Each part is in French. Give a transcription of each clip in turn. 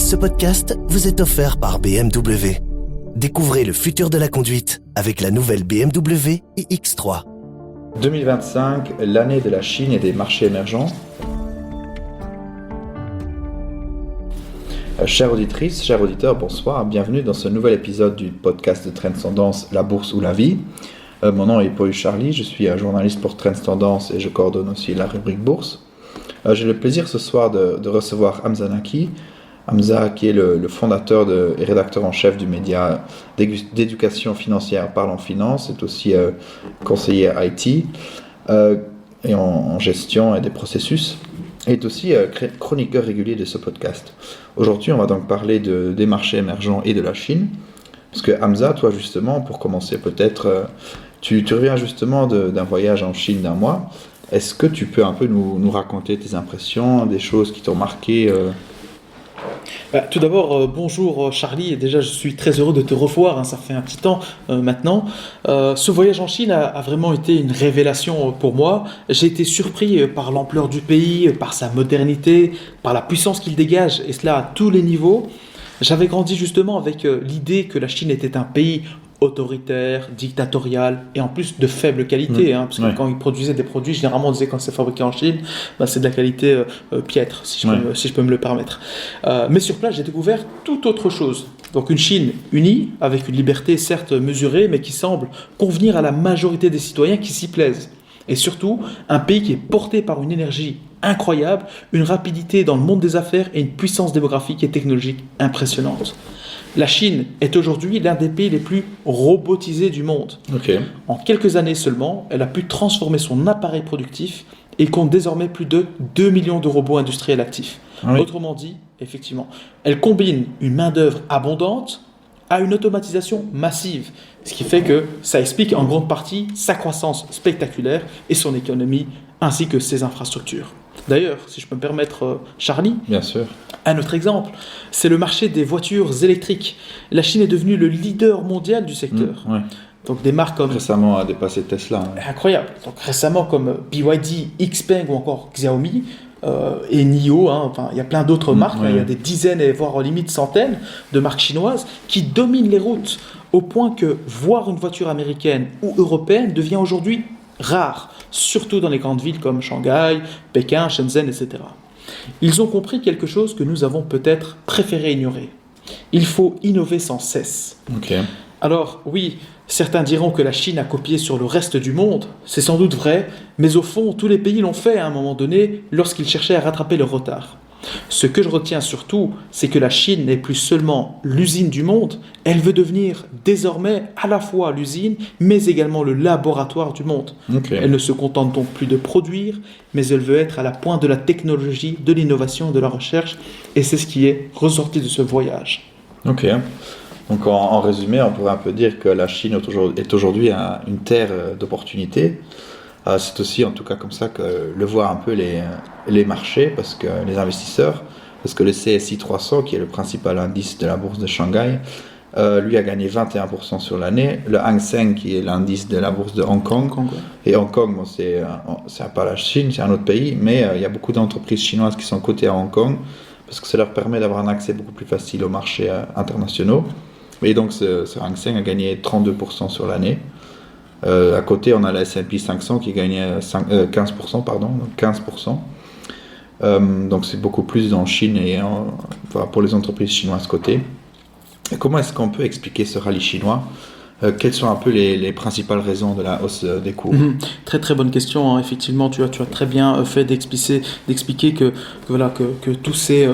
Ce podcast vous est offert par BMW. Découvrez le futur de la conduite avec la nouvelle BMW iX3. 2025, l'année de la Chine et des marchés émergents. Chères auditrices, chers auditeurs, bonsoir. Bienvenue dans ce nouvel épisode du podcast de Trends Tendance, la bourse ou la vie. Mon nom est Paul Charlie, je suis journaliste pour Trends Tendance et je coordonne aussi la rubrique bourse. J'ai le plaisir ce soir de recevoir Hamza Naki. Hamza, qui est le fondateur et rédacteur en chef du média d'éducation financière Parlons Finance, est aussi conseiller IT et en gestion et des processus, et est aussi chroniqueur régulier de ce podcast. Aujourd'hui, on va donc parler des marchés émergents et de la Chine, parce que Hamza, toi justement, pour commencer peut-être, tu reviens justement d'un voyage en Chine d'un mois. Est-ce que tu peux un peu nous raconter tes impressions, des choses qui t'ont marqué Tout d'abord, bonjour Charlie, et déjà je suis très heureux de te revoir, ça fait un petit temps maintenant. Ce voyage en Chine a vraiment été une révélation pour moi. J'ai été surpris par l'ampleur du pays, par sa modernité, par la puissance qu'il dégage, et cela à tous les niveaux. J'avais grandi justement avec l'idée que la Chine était un pays autoritaire, dictatorial et en plus de faible qualité, parce que quand ils produisaient des produits, généralement on disait quand c'est fabriqué en Chine, c'est de la qualité piètre, si je peux me le permettre. Mais sur place, j'ai découvert tout autre chose. Donc une Chine unie, avec une liberté certes mesurée, mais qui semble convenir à la majorité des citoyens qui s'y plaisent. Et surtout, un pays qui est porté par une énergie incroyable, une rapidité dans le monde des affaires et une puissance démographique et technologique impressionnante. La Chine est aujourd'hui l'un des pays les plus robotisés du monde. Okay. En quelques années seulement, elle a pu transformer son appareil productif et compte désormais plus de 2 millions de robots industriels actifs. Oui. Autrement dit, effectivement, elle combine une main-d'œuvre abondante à une automatisation massive, ce qui fait que ça explique en grande partie sa croissance spectaculaire et son économie ainsi que ses infrastructures. D'ailleurs, si je peux me permettre, Charlie, bien sûr. Un autre exemple, c'est le marché des voitures électriques. La Chine est devenue le leader mondial du secteur. Donc des marques comme... Récemment a dépassé Tesla. Incroyable. Donc récemment comme BYD, XPeng ou encore Xiaomi et NIO. Il y a plein d'autres marques. Il y a des dizaines et voire limite centaines de marques chinoises qui dominent les routes au point que voir une voiture américaine ou européenne devient aujourd'hui rare, surtout dans les grandes villes comme Shanghai, Pékin, Shenzhen, etc. Ils ont compris quelque chose que nous avons peut-être préféré ignorer. Il faut innover sans cesse. Okay. Alors oui, certains diront que la Chine a copié sur le reste du monde. C'est sans doute vrai, mais au fond, tous les pays l'ont fait à un moment donné lorsqu'ils cherchaient à rattraper leur retard. Ce que je retiens surtout, c'est que la Chine n'est plus seulement l'usine du monde, elle veut devenir désormais à la fois l'usine, mais également le laboratoire du monde. Okay. Elle ne se contente donc plus de produire, mais elle veut être à la pointe de la technologie, de l'innovation, de la recherche, et c'est ce qui est ressorti de ce voyage. Ok. Donc en résumé, on pourrait un peu dire que la Chine est aujourd'hui une terre d'opportunités. C'est aussi en tout cas comme ça que le voient un peu les marchés, parce que les investisseurs, parce que le CSI 300, qui est le principal indice de la bourse de Shanghai, lui a gagné 21% sur l'année. Le Hang Seng, qui est l'indice de la bourse de Hong Kong, et Hong Kong, c'est pas la Chine, c'est un autre pays, mais il y a beaucoup d'entreprises chinoises qui sont cotées à Hong Kong, parce que ça leur permet d'avoir un accès beaucoup plus facile aux marchés internationaux. Et donc ce Hang Seng a gagné 32% sur l'année. À côté, on a la S&P 500 qui gagnait 15%, donc c'est beaucoup plus en Chine et pour les entreprises chinoises cotées. Et comment est-ce qu'on peut expliquer ce rallye chinois ? Quelles sont un peu les principales raisons de la hausse des cours ? Très très bonne question. Effectivement, tu as très bien fait d'expliquer que tous ces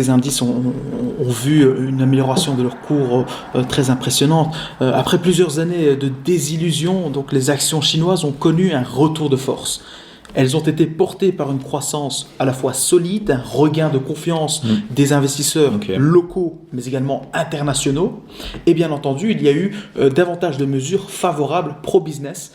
indices ont vu une amélioration de leur cours très impressionnante. Après plusieurs années de désillusion, donc les actions chinoises ont connu un retour de force. Elles ont été portées par une croissance à la fois solide, un regain de confiance des investisseurs locaux, mais également internationaux. Et bien entendu, il y a eu davantage de mesures favorables pro-business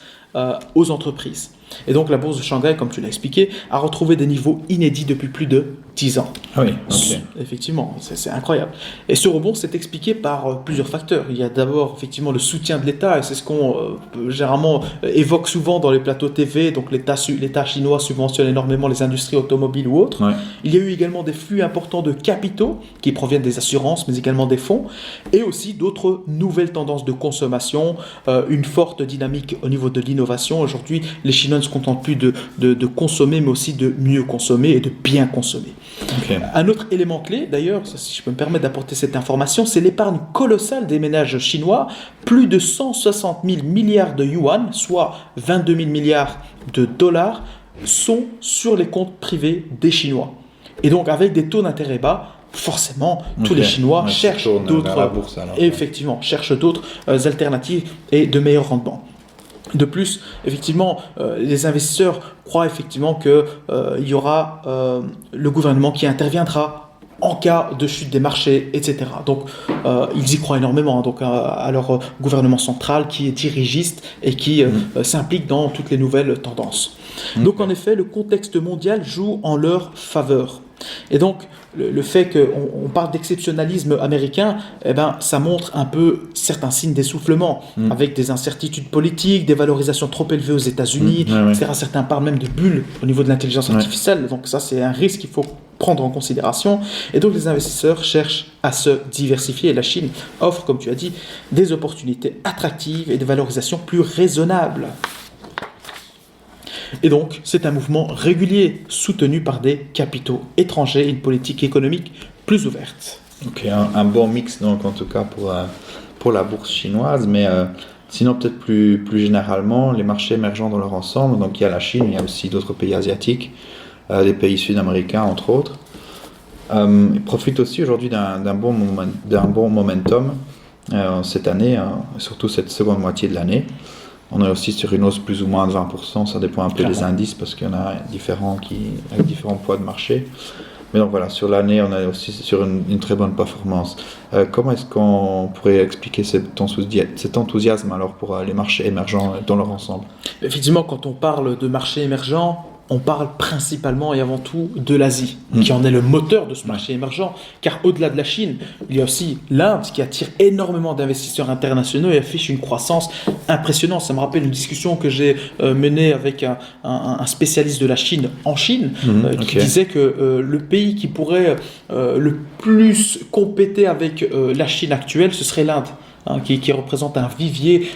aux entreprises. Et donc la bourse de Shanghai, comme tu l'as expliqué, a retrouvé des niveaux inédits depuis plus de 10 ans. Ah oui, ok. Effectivement, c'est incroyable. Et ce rebond s'est expliqué par plusieurs facteurs. Il y a d'abord effectivement le soutien de l'État, et c'est ce qu'on généralement évoque souvent dans les plateaux TV. Donc l'État chinois subventionne énormément les industries automobiles ou autres. Ouais. Il y a eu également des flux importants de capitaux qui proviennent des assurances, mais également des fonds, et aussi d'autres nouvelles tendances de consommation, une forte dynamique au niveau de l'innovation. Aujourd'hui, les Chinois ne se contentent plus de consommer, mais aussi de mieux consommer et de bien consommer. Ok. Un autre élément clé, d'ailleurs, si je peux me permettre d'apporter cette information, c'est l'épargne colossale des ménages chinois. Plus de 160 000 milliards de yuan, soit 22 000 milliards de dollars, sont sur les comptes privés des Chinois. Et donc, avec des taux d'intérêt bas, forcément, tous les Chinois cherchent d'autres, effectivement, cherchent d'autres alternatives et de meilleurs rendements. De plus, effectivement, les investisseurs croient effectivement qu'il y aura le gouvernement qui interviendra en cas de chute des marchés, etc. Donc, ils y croient énormément, donc, à leur gouvernement central qui est dirigiste et qui s'implique dans toutes les nouvelles tendances. Donc, en effet, le contexte mondial joue en leur faveur. Et donc, le fait qu'on parle d'exceptionnalisme américain, eh ben, ça montre un peu certains signes d'essoufflement, avec des incertitudes politiques, des valorisations trop élevées aux États-Unis, etc. Certains parlent même de bulles au niveau de l'intelligence artificielle. Donc ça, c'est un risque qu'il faut prendre en considération. Et donc, les investisseurs cherchent à se diversifier. Et la Chine offre, comme tu as dit, des opportunités attractives et des valorisations plus raisonnables. Et donc, c'est un mouvement régulier, soutenu par des capitaux étrangers et une politique économique plus ouverte. Ok, un bon mix donc en tout cas pour la bourse chinoise, mais sinon peut-être plus généralement, les marchés émergents dans leur ensemble, donc il y a la Chine, il y a aussi d'autres pays asiatiques, des pays sud-américains entre autres. Ils profitent aussi aujourd'hui d'un bon momentum cette année, surtout cette seconde moitié de l'année. On est aussi sur une hausse plus ou moins de 20%, ça dépend un peu des indices parce qu'il y en a différents avec différents poids de marché. Mais donc voilà, sur l'année, on est aussi sur une très bonne performance. Comment est-ce qu'on pourrait expliquer cet enthousiasme alors pour les marchés émergents dans leur ensemble ? Effectivement, quand on parle de marchés émergents, on parle principalement et avant tout de l'Asie, qui en est le moteur de ce marché émergent, car au-delà de la Chine, il y a aussi l'Inde qui attire énormément d'investisseurs internationaux et affiche une croissance impressionnante. Ça me rappelle une discussion que j'ai menée avec un spécialiste de la Chine en Chine, qui disait que le pays qui pourrait le plus compéter avec la Chine actuelle, ce serait l'Inde. Qui représente un vivier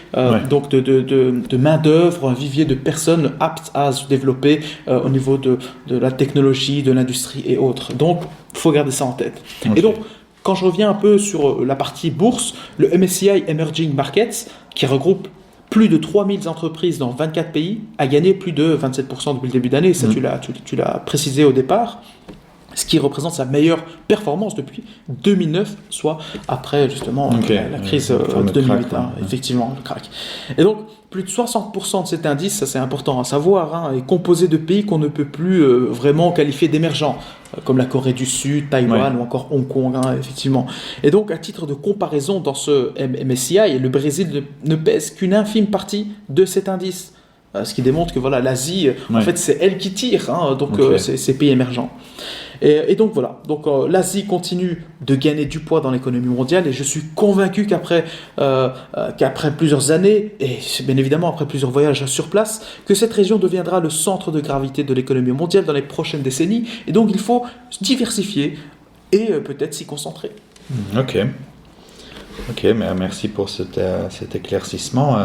donc de main-d'œuvre, un vivier de personnes aptes à se développer au niveau de la technologie, de l'industrie et autres. Donc, il faut garder ça en tête. Okay. Et donc, quand je reviens un peu sur la partie bourse, le MSCI Emerging Markets, qui regroupe plus de 3000 entreprises dans 24 pays, a gagné plus de 27% depuis le début d'année. Ça, tu l'as précisé au départ. Ce qui représente sa meilleure performance depuis 2009, soit après justement la crise de 2008, effectivement, le crack. Et donc, plus de 60% de cet indice, ça c'est important à savoir, est composé de pays qu'on ne peut plus vraiment qualifier d'émergents, comme la Corée du Sud, Taïwan ou encore Hong Kong, effectivement. Et donc, à titre de comparaison, dans ce MSCI, le Brésil ne pèse qu'une infime partie de cet indice. Ce qui démontre que voilà, l'Asie, en fait, c'est elle qui tire, ces pays émergents. Et donc voilà, l'Asie continue de gagner du poids dans l'économie mondiale et je suis convaincu qu'après plusieurs années, et bien évidemment après plusieurs voyages sur place, que cette région deviendra le centre de gravité de l'économie mondiale dans les prochaines décennies. Et donc il faut se diversifier et peut-être s'y concentrer. Ok, mais merci pour cet éclaircissement.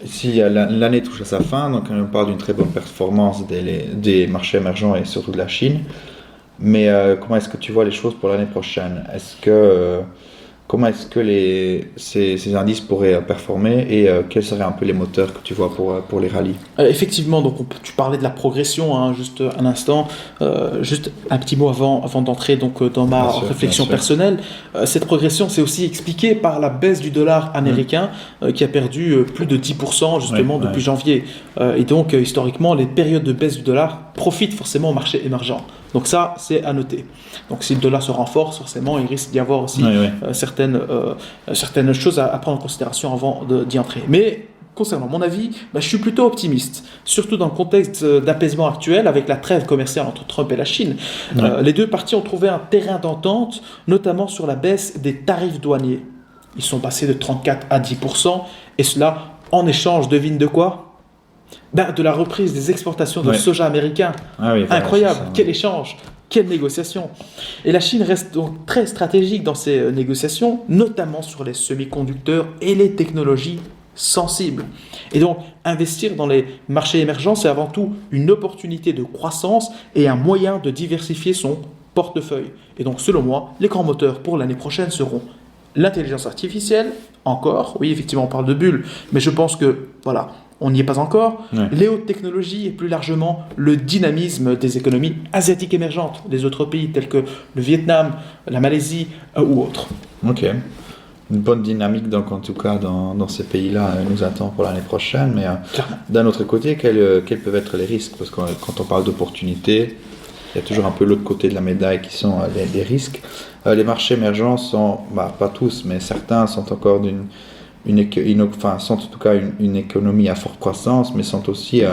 Si l'année touche à sa fin, donc on parle d'une très bonne performance des marchés émergents et surtout de la Chine. Mais comment est-ce que tu vois les choses pour l'année prochaine ? Comment est-ce que ces indices pourraient performer et quels seraient un peu les moteurs que tu vois pour les rallyes ? Effectivement, donc tu parlais de la progression, juste un instant. Juste un petit mot avant d'entrer dans ma réflexion personnelle. Cette progression, c'est aussi expliqué par la baisse du dollar américain qui a perdu plus de 10% justement depuis janvier. Et donc, historiquement, les périodes de baisse du dollar profitent forcément au marché émergent. Donc ça, c'est à noter. Donc si le dollar se renforce, forcément, il risque d'y avoir aussi certaines choses à prendre en considération avant d'y entrer. Mais concernant mon avis, je suis plutôt optimiste, surtout dans le contexte d'apaisement actuel avec la trêve commerciale entre Trump et la Chine. Ouais. Les deux parties ont trouvé un terrain d'entente, notamment sur la baisse des tarifs douaniers. Ils sont passés de 34 à 10%, et cela en échange, devine de quoi ? De la reprise des exportations de Ouais. soja américain. Ah oui, voilà, Incroyable, c'est ça, ouais. quel échange, quelle négociation. Et la Chine reste donc très stratégique dans ces négociations, notamment sur les semi-conducteurs et les technologies sensibles. Et donc, investir dans les marchés émergents, c'est avant tout une opportunité de croissance et un moyen de diversifier son portefeuille. Et donc, selon moi, les grands moteurs pour l'année prochaine seront l'intelligence artificielle, encore, oui, effectivement, on parle de bulles, mais je pense que, voilà, on n'y est pas encore. Ouais. Les hautes technologies et plus largement le dynamisme des économies asiatiques émergentes, des autres pays tels que le Vietnam, la Malaisie ou autres. Ok. Une bonne dynamique, donc, en tout cas, dans ces pays-là, nous attend pour l'année prochaine. Mais Clairement. d'un autre côté, quels peuvent être les risques? Parce que quand on parle d'opportunités, il y a toujours un peu l'autre côté de la médaille qui sont les risques. Les marchés émergents sont, pas tous, mais certains sont encore sont en tout cas une économie à forte croissance, mais sont aussi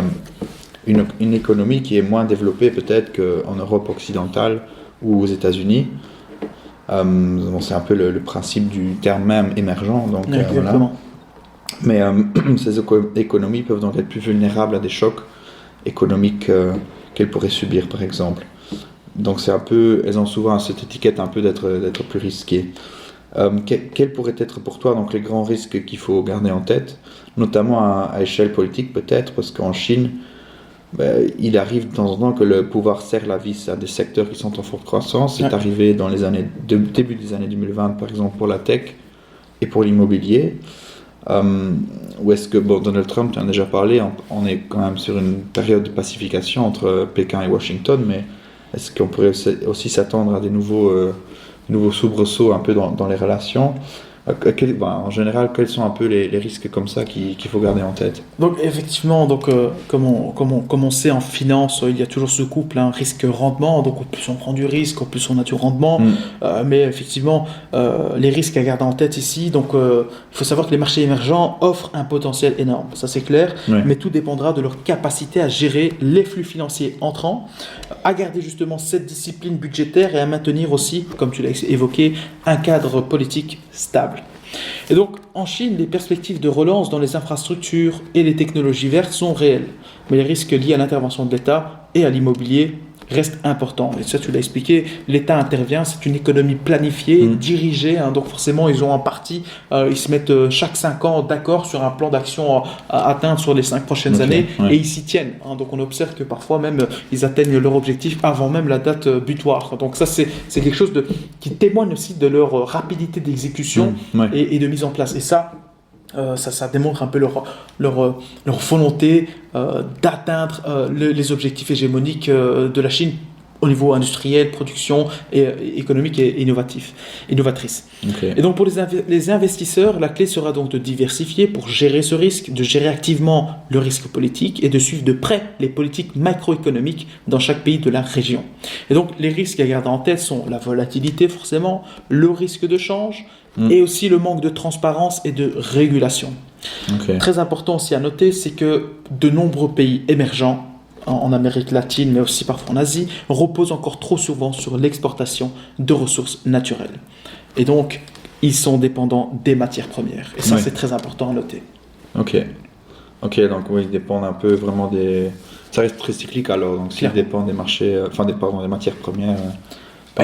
une économie qui est moins développée peut-être qu'en Europe occidentale ou aux États-Unis. C'est un peu le principe du terme même émergent. Donc, voilà. Exactement. Mais ces économies peuvent donc être plus vulnérables à des chocs économiques qu'elles pourraient subir, par exemple. Donc elles ont souvent cette étiquette un peu d'être plus risquées. Quels pourraient être pour toi donc les grands risques qu'il faut garder en tête, notamment à échelle politique peut-être, parce qu'en Chine, il arrive de temps en temps que le pouvoir serre la vis à des secteurs qui sont en forte croissance. C'est arrivé dans les début des années 2020, par exemple, pour la tech et pour l'immobilier. Ou est-ce que, Donald Trump, tu en as déjà parlé, on est quand même sur une période de pacification entre Pékin et Washington, mais est-ce qu'on pourrait aussi s'attendre à des nouveaux soubresauts un peu dans les relations? En général, quels sont un peu les risques comme ça qu'il faut garder en tête? Donc effectivement, comme on sait en finance, il y a toujours ce couple, risque-rendement. Donc au plus on prend du risque, au plus on a du rendement. Mais effectivement, les risques à garder en tête ici. Donc il faut savoir que les marchés émergents offrent un potentiel énorme. Ça c'est clair. Ouais. Mais tout dépendra de leur capacité à gérer les flux financiers entrants, à garder justement cette discipline budgétaire et à maintenir aussi, comme tu l'as évoqué, un cadre politique stable. Et donc, en Chine, les perspectives de relance dans les infrastructures et les technologies vertes sont réelles. Mais les risques liés à l'intervention de l'État et à l'immobilier restent importants. Et ça, tu l'as expliqué, l'État intervient, c'est une économie planifiée, dirigée. Donc forcément, ils ont un parti, ils se mettent chaque 5 ans d'accord sur un plan d'action à atteindre sur les 5 prochaines années, ouais. et ils s'y tiennent. Donc on observe que parfois même, ils atteignent leur objectif avant même la date butoir. Donc ça, c'est quelque chose qui témoigne aussi de leur rapidité d'exécution Ouais. et de mise en place. Et ça démontre un peu leur volonté d'atteindre les objectifs hégémoniques de la Chine au niveau industriel, production et économique et innovatrice. Okay. Et donc pour les investisseurs, la clé sera donc de diversifier pour gérer ce risque, de gérer activement le risque politique et de suivre de près les politiques macroéconomiques dans chaque pays de la région. Et donc les risques à garder en tête sont la volatilité forcément, le risque de change, et aussi le manque de transparence et de régulation. Okay. Très important aussi à noter, c'est que de nombreux pays émergents, en Amérique latine, mais aussi parfois en Asie, reposent encore trop souvent sur l'exportation de ressources naturelles. Et donc, ils sont dépendants des matières premières. Et ça, c'est très important à noter. Ok, donc oui, ils dépendent un peu vraiment des... Ça reste très cyclique alors, donc s'ils dépendent des marchés, des matières premières...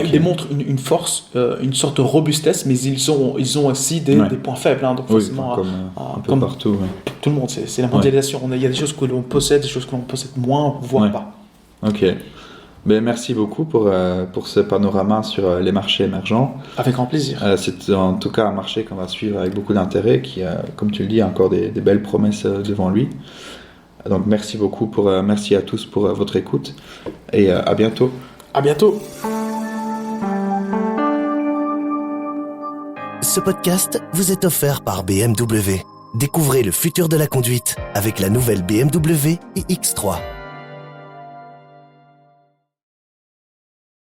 Ils démontrent une force, une sorte de robustesse, mais ils ont aussi des points faibles. Donc forcément, comme partout. Ouais. Tout le monde, c'est la mondialisation. Il y a des choses que l'on possède, des choses que l'on possède moins, voire pas. Ok. Merci beaucoup pour ce panorama sur les marchés émergents. Avec grand plaisir. C'est en tout cas un marché qu'on va suivre avec beaucoup d'intérêt, qui, comme tu le dis, a encore des belles promesses devant lui. Donc merci beaucoup, merci à tous pour votre écoute et à bientôt. À bientôt. Ce podcast vous est offert par BMW. Découvrez le futur de la conduite avec la nouvelle BMW iX3.